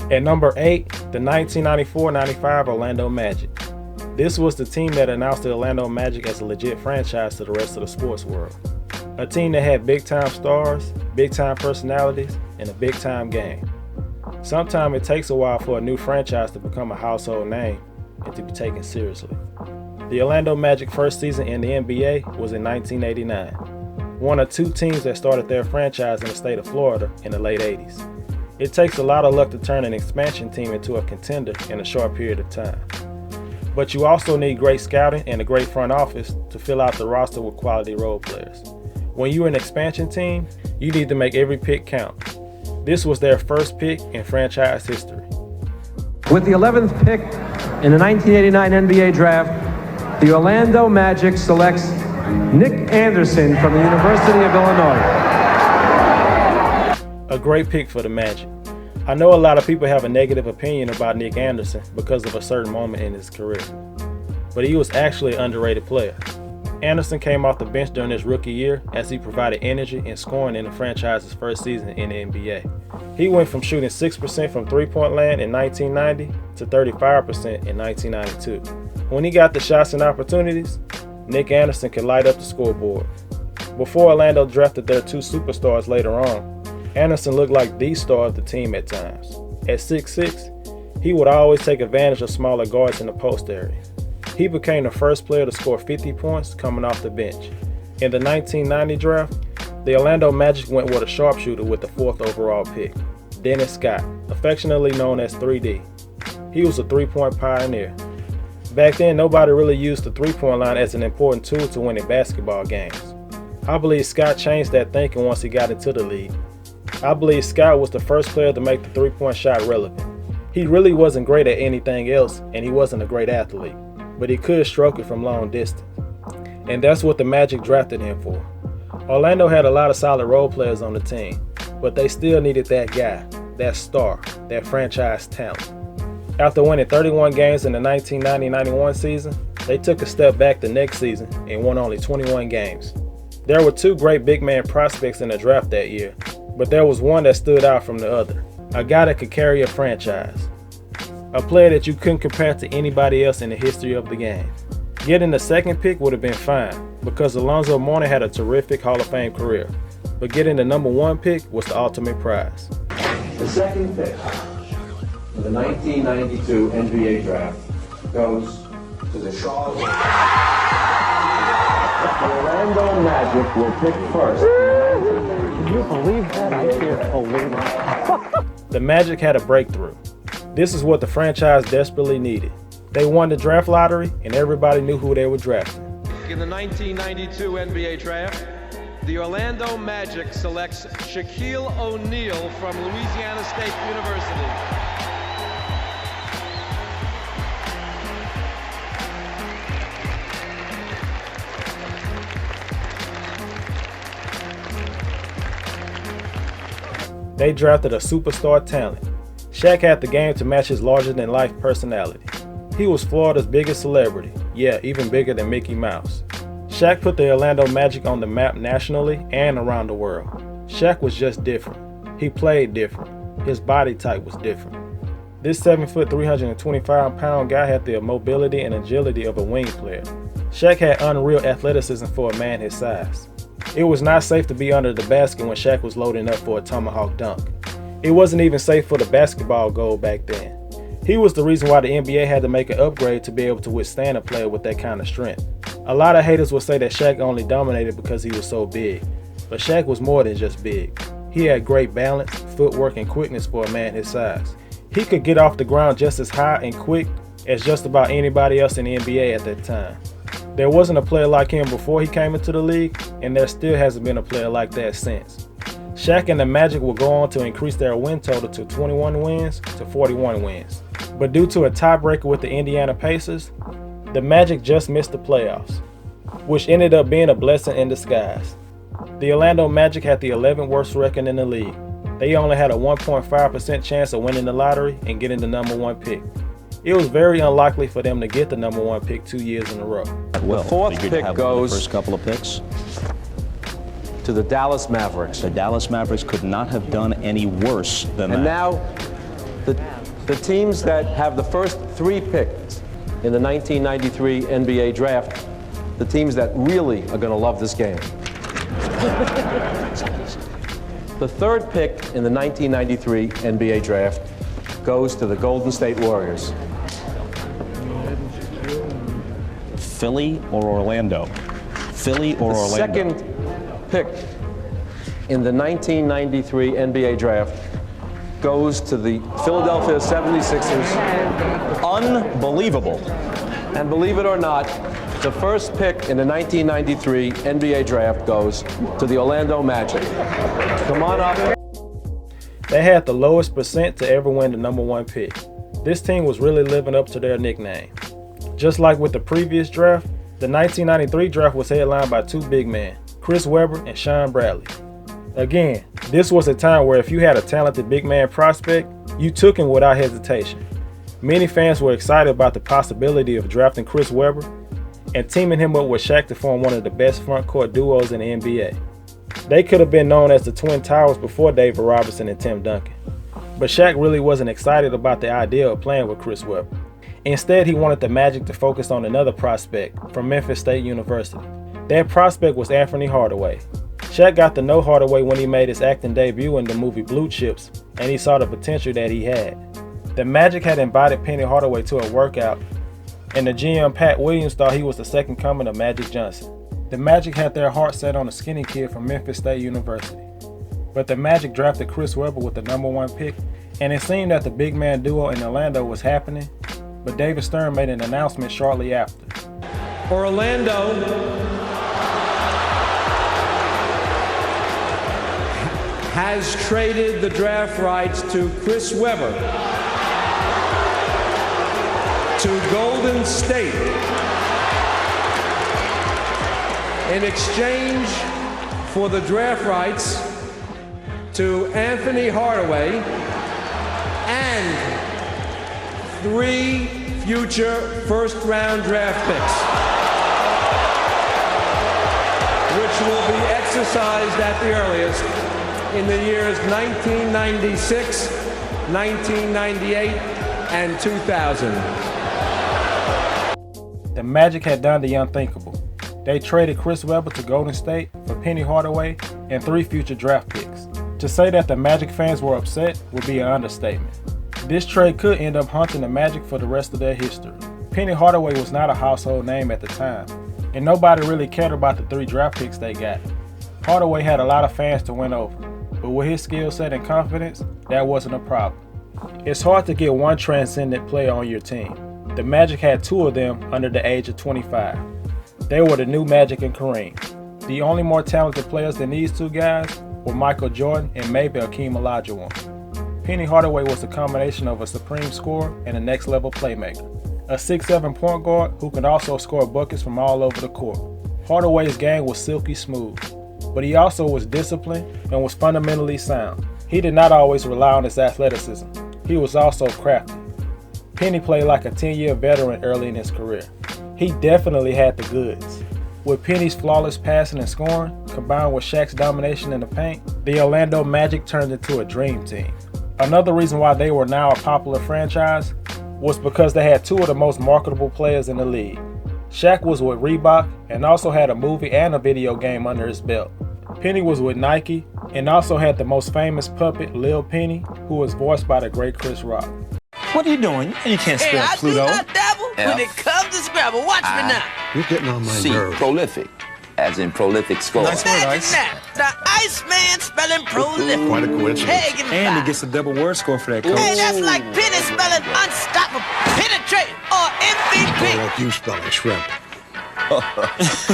At number 8, the 1994-95 Orlando Magic. This was the team that announced the Orlando Magic as a legit franchise to the rest of the sports world. A team that had big-time stars, big-time personalities, and a big-time game. Sometimes it takes a while for a new franchise to become a household name and to be taken seriously. The Orlando Magic first season in the NBA was in 1989, one of two teams that started their franchise in the state of Florida in the late 80s. It takes a lot of luck to turn an expansion team into a contender in a short period of time. But you also need great scouting and a great front office to fill out the roster with quality role players. When you're an expansion team, you need to make every pick count. This was their first pick in franchise history. With the 11th pick in the 1989 NBA draft, the Orlando Magic selects Nick Anderson from the University of Illinois. A great pick for the Magic. I know a lot of people have a negative opinion about Nick Anderson because of a certain moment in his career, but he was actually an underrated player. Anderson came off the bench during his rookie year as he provided energy and scoring in the franchise's first season in the NBA. He went from shooting 6% from three-point land in 1990 to 35% in 1992. When he got the shots and opportunities, Nick Anderson could light up the scoreboard. Before Orlando drafted their two superstars later on, Anderson looked like the star of the team at times. At 6'6", he would always take advantage of smaller guards in the post area. He became the first player to score 50 points coming off the bench. In the 1990 draft, the Orlando Magic went with a sharpshooter with the 4th overall pick, Dennis Scott, affectionately known as 3D. He was a three-point pioneer. Back then, nobody really used the three-point line as an important tool to winning basketball games. I believe Scott changed that thinking once he got into the league. I believe Scott was the first player to make the three-point shot relevant. He really wasn't great at anything else, and he wasn't a great athlete, but he could stroke it from long distance. And that's what the Magic drafted him for. Orlando had a lot of solid role players on the team, but they still needed that guy, that star, that franchise talent. After winning 31 games in the 1990-91 season, they took a step back the next season and won only 21 games. There were two great big man prospects in the draft that year, but there was one that stood out from the other, a guy that could carry a franchise, a player that you couldn't compare to anybody else in the history of the game. Getting the second pick would have been fine, because Alonzo Mourning had a terrific Hall of Fame career, but getting the number 1 pick was the ultimate prize. The second pick of the 1992 NBA draft goes to the Charlotte. The Orlando Magic will pick first. Can you believe that? I can't believe it. The Magic had a breakthrough. This is what the franchise desperately needed. They won the draft lottery, and everybody knew who they were drafting. In the 1992 NBA draft, the Orlando Magic selects Shaquille O'Neal from Louisiana State University. They drafted a superstar talent. Shaq had the game to match his larger-than-life personality. He was Florida's biggest celebrity, yeah, even bigger than Mickey Mouse. Shaq put the Orlando Magic on the map nationally and around the world. Shaq was just different. He played different. His body type was different. This 7', 325-pound guy had the mobility and agility of a wing player. Shaq had unreal athleticism for a man his size. It was not safe to be under the basket when Shaq was loading up for a tomahawk dunk. It wasn't even safe for the basketball goal back then. He was the reason why the NBA had to make an upgrade to be able to withstand a player with that kind of strength. A lot of haters will say that Shaq only dominated because he was so big, but Shaq was more than just big. He had great balance, footwork, and quickness for a man his size. He could get off the ground just as high and quick as just about anybody else in the NBA at that time. There wasn't a player like him before he came into the league, and there still hasn't been a player like that since. Shaq and the Magic will go on to increase their win total to 21 wins to 41 wins. But due to a tiebreaker with the Indiana Pacers, the Magic just missed the playoffs, which ended up being a blessing in disguise. The Orlando Magic had the 11th worst record in the league. They only had a 1.5% chance of winning the lottery and getting the number 1 pick. It was very unlikely for them to get the number 1 pick 2 years in a row. The 4th pick goes first couple of picks to the Dallas Mavericks. The Dallas Mavericks could not have done any worse than that. And now, the The teams that have the first 3 picks in the 1993 NBA draft, the teams that really are going to love this game. The 3rd pick in the 1993 NBA draft goes to the Golden State Warriors. Philly or Orlando? Philly or The Orlando? 2nd pick in the 1993 NBA draft goes to the Philadelphia 76ers. Unbelievable. And believe it or not, the first pick in the 1993 NBA draft goes to the Orlando Magic. Come on up. They had the lowest percent to ever win the number 1 pick. This team was really living up to their nickname. Just like with the previous draft, the 1993 draft was headlined by 2 big men, Chris Webber and Sean Bradley. Again, this was a time where if you had a talented big man prospect, you took him without hesitation. Many fans were excited about the possibility of drafting Chris Webber and teaming him up with Shaq to form one of the best front court duos in the NBA. They could have been known as the Twin Towers before David Robinson and Tim Duncan. But Shaq really wasn't excited about the idea of playing with Chris Webber. Instead, he wanted the Magic to focus on another prospect from Memphis State University. That prospect was Anthony Hardaway. Shaq got to know Hardaway when he made his acting debut in the movie Blue Chips, and he saw the potential that he had. The Magic had invited Penny Hardaway to a workout, and the GM Pat Williams thought he was the second coming of Magic Johnson. The Magic had their heart set on a skinny kid from Memphis State University. But the Magic drafted Chris Webber with the number 1 pick, and it seemed that the big man duo in Orlando was happening, but David Stern made an announcement shortly after. Orlando has traded the draft rights to Chris Webber to Golden State in exchange for the draft rights to Anthony Hardaway and 3 future first-round draft picks, which will be exercised at the earliest in the years 1996, 1998, and 2000. The Magic had done the unthinkable. They traded Chris Webber to Golden State for Penny Hardaway and 3 future draft picks. To say that the Magic fans were upset would be an understatement. This trade could end up haunting the Magic for the rest of their history. Penny Hardaway was not a household name at the time, and nobody really cared about the 3 draft picks they got. Hardaway had a lot of fans to win over, but with his skill set and confidence, that wasn't a problem. It's hard to get one transcendent player on your team. The Magic had 2 of them under the age of 25. They were the new Magic and Kareem. The only more talented players than these 2 guys were Michael Jordan and maybe Hakeem Olajuwon. Penny Hardaway was a combination of a supreme scorer and a next-level playmaker. A 6'7" point guard who could also score buckets from all over the court. Hardaway's game was silky smooth, but he also was disciplined and was fundamentally sound. He did not always rely on his athleticism. He was also crafty. Penny played like a 10-year veteran early in his career. He definitely had the goods. With Penny's flawless passing and scoring, combined with Shaq's domination in the paint, the Orlando Magic turned into a dream team. Another reason why they were now a popular franchise was because they had 2 of the most marketable players in the league. Shaq was with Reebok and also had a movie and a video game under his belt. Penny was with Nike and also had the most famous puppet, Lil Penny, who was voiced by the great Chris Rock. What are you doing? You can't spell Pluto. I do not dabble when it comes to Scrabble. Watch me now. You're getting on my C, nerves. prolific, as in prolific score. Nice word, Ice. Imagine that. The Iceman spelling prolific. Quite a coincidence. Hey, give me And he 5. gets a double word score for that, coach. Hey, that's like Penny spelling unstoppable, penetrate, or MVP. More like you spelling shrimp.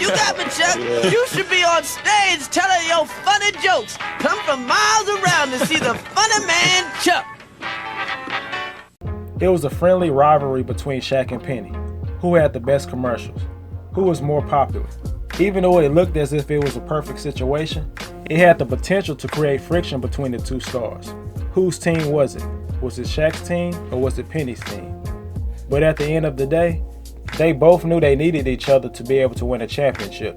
You got me, Chuck. You should be on stage telling your funny jokes. Come from miles around to see the funny man, Chuck. It was a friendly rivalry between Shaq and Penny. Who had the best commercials? Who was more popular? Even though it looked as if it was a perfect situation, it had the potential to create friction between the 2 stars. Whose team was it? Was it Shaq's team or was it Penny's team? But at the end of the day, they both knew they needed each other to be able to win a championship.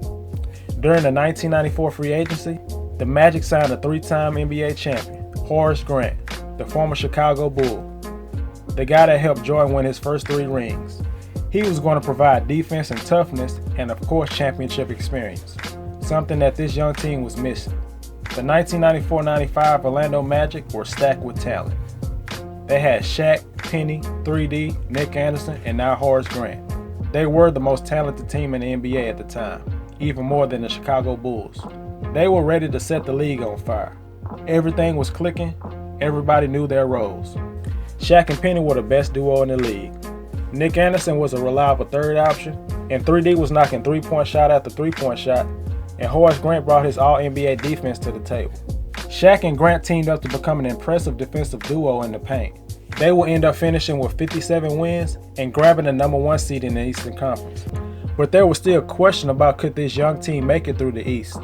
During the 1994 free agency, the Magic signed a 3-time NBA champion, Horace Grant, the former Chicago Bull. the guy that helped Jordan win his first 3 rings. He was going to provide defense and toughness and of course championship experience, something that this young team was missing. The 1994-95 Orlando Magic were stacked with talent. They had Shaq, Penny, 3D, Nick Anderson, and now Horace Grant. They were the most talented team in the NBA at the time, even more than the Chicago Bulls. They were ready to set the league on fire. Everything was clicking, everybody knew their roles. Shaq and Penny were the best duo in the league. Nick Anderson was a reliable third option, and 3D was knocking three-point shot after three-point shot, and Horace Grant brought his all-NBA defense to the table. Shaq and Grant teamed up to become an impressive defensive duo in the paint. They will end up finishing with 57 wins and grabbing the #1 seed in the Eastern Conference. But there was still question about could this young team make it through the East.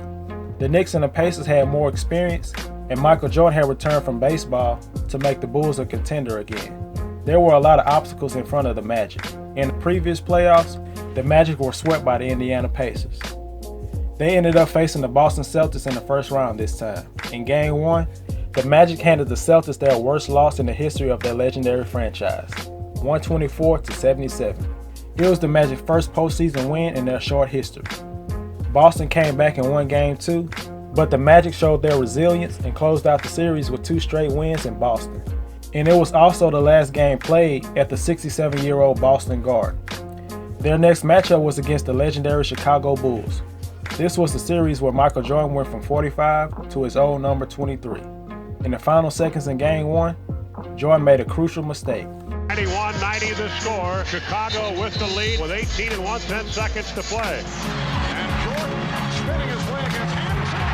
The Knicks and the Pacers had more experience, and Michael Jordan had returned from baseball to make the Bulls a contender again. There were a lot of obstacles in front of the Magic. In the previous playoffs, the Magic were swept by the Indiana Pacers. They ended up facing the Boston Celtics in the first round this time. In Game 1, the Magic handed the Celtics their worst loss in the history of their legendary franchise, 124-77. It was the Magic's first postseason win in their short history. Boston came back and won Game 2, but the Magic showed their resilience and closed out the series with 2 straight wins in Boston. And it was also the last game played at the 67-year-old Boston Garden. Their next matchup was against the legendary Chicago Bulls. This was the series where Michael Jordan went from 45 to his old number 23. In the final seconds in Game 1, Jordan made a crucial mistake. 91-90 the score. Chicago with the lead with 18 and 1/10 seconds to play. And Jordan spinning his way against Anderson.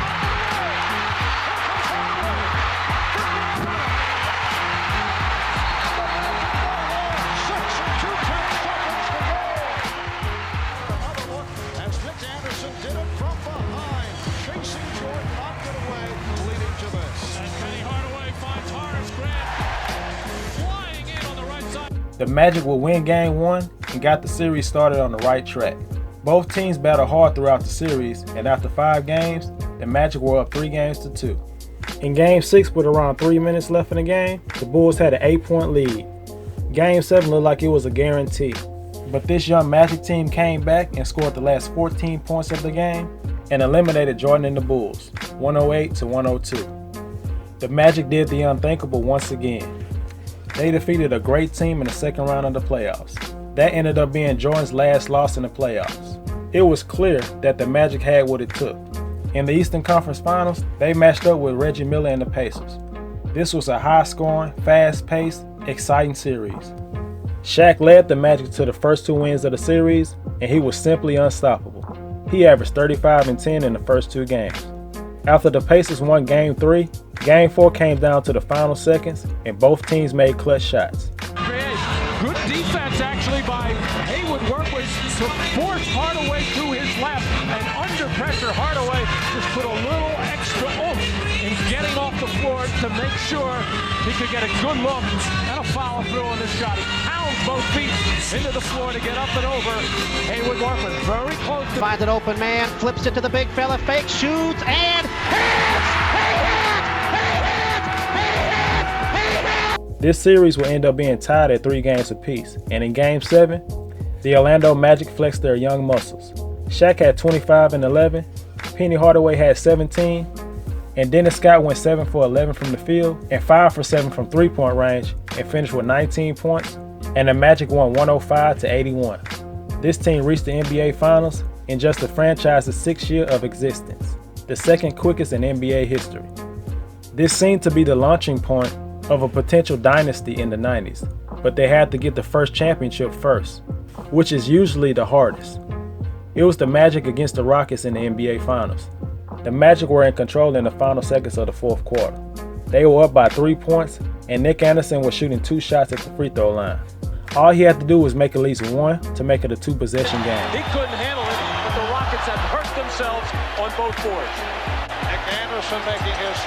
The Magic would win Game 1 and got the series started on the right track. Both teams battled hard throughout the series, and after 5 games, the Magic were up 3-2. In Game 6, with around 3 minutes left in the game, the Bulls had an 8-point lead. Game 7 looked like it was a guarantee, but this young Magic team came back and scored the last 14 points of the game and eliminated Jordan and the Bulls, 108-102. The Magic did the unthinkable once again. They defeated a great team in the second round of the playoffs. That ended up being Jordan's last loss in the playoffs. It was clear that the Magic had what it took. In the Eastern Conference Finals, they matched up with Reggie Miller and the Pacers. This was a high-scoring, fast-paced, exciting series. Shaq led the Magic to the first 2 wins of the series, and he was simply unstoppable. He averaged 35 and 10 in the first 2 games. After the Pacers won Game 3, Game 4 came down to the final seconds, and both teams made clutch shots. Good defense actually by Haywood Workwood to force Hardaway to his left, and under pressure Hardaway just put a little extra oomph in getting off the floor to make sure he could get a good look and a follow through on this shot. He pounds both feet into the floor to get up and over. Haywood Workwood very close to finds an open man, flips it to the big fella, fake, shoots, and This series will end up being tied at 3 games apiece, and in Game 7, the Orlando Magic flexed their young muscles. Shaq had 25 and 11, Penny Hardaway had 17, and Dennis Scott went 7 for 11 from the field and 5 for 7 from 3-point range and finished with 19 points, and the Magic won 105-81. This team reached the NBA Finals in just the franchise's 6th year of existence, the second quickest in NBA history. This seemed to be the launching point of a potential dynasty in the 90s, but they had to get the first championship first, which is usually the hardest. It was the Magic against the Rockets in the NBA Finals. The Magic were in control in the final seconds of the 4th quarter. They were up by 3 points, and Nick Anderson was shooting 2 shots at the free throw line. All he had to do was make at least 1 to make it a 2-possession game. He couldn't handle it, but the Rockets had hurt themselves on both boards. Nick Anderson making his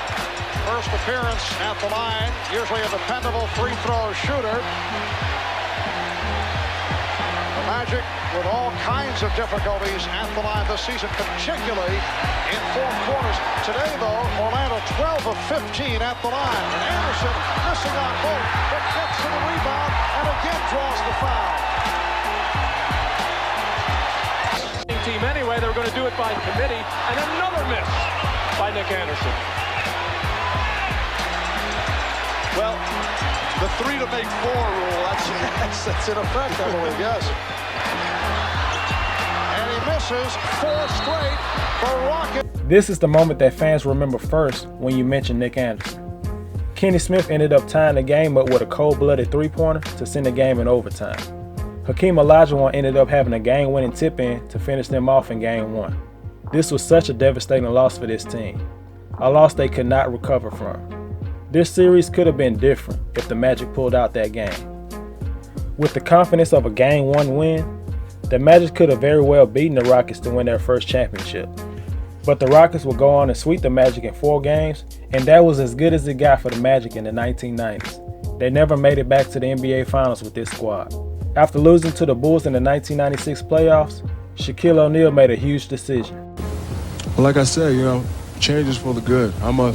first appearance at the line, usually a dependable free throw shooter. The Magic with all kinds of difficulties at the line this season, particularly in fourth quarters. Today, though, Orlando 12 of 15 at the line. And Anderson missing on both, but gets to the rebound and again draws the foul. Team anyway, they were going to do it by committee, and another miss by Nick Anderson. Well, the 3 to make 4 rule, that's in effect, I believe, yes. And he misses 4 straight for Rocket. This is the moment that fans remember first when you mention Nick Anderson. Kenny Smith ended up tying the game up with a cold-blooded three-pointer to send the game in overtime. Hakeem Olajuwon ended up having a game-winning tip-in to finish them off in Game 1. This was such a devastating loss for this team, a loss they could not recover from. This series could have been different if the Magic pulled out that game. With the confidence of a Game 1 win, the Magic could have very well beaten the Rockets to win their first championship. But the Rockets would go on and sweep the Magic in 4 games, and that was as good as it got for the Magic in the 1990s. They never made it back to the NBA Finals with this squad. After losing to the Bulls in the 1996 playoffs, Shaquille O'Neal made a huge decision. Well, like I said, change is for the good. I'm a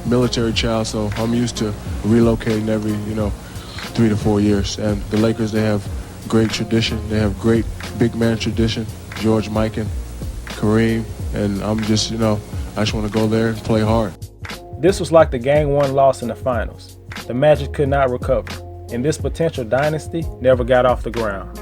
military child, so I'm used to relocating every, 3 to 4 years. And the Lakers, they have great tradition. They have great big man tradition. George Mikan, Kareem, and I'm just, I just want to go there and play hard. This was like the Game 1 loss in the finals. The Magic could not recover, and this potential dynasty never got off the ground.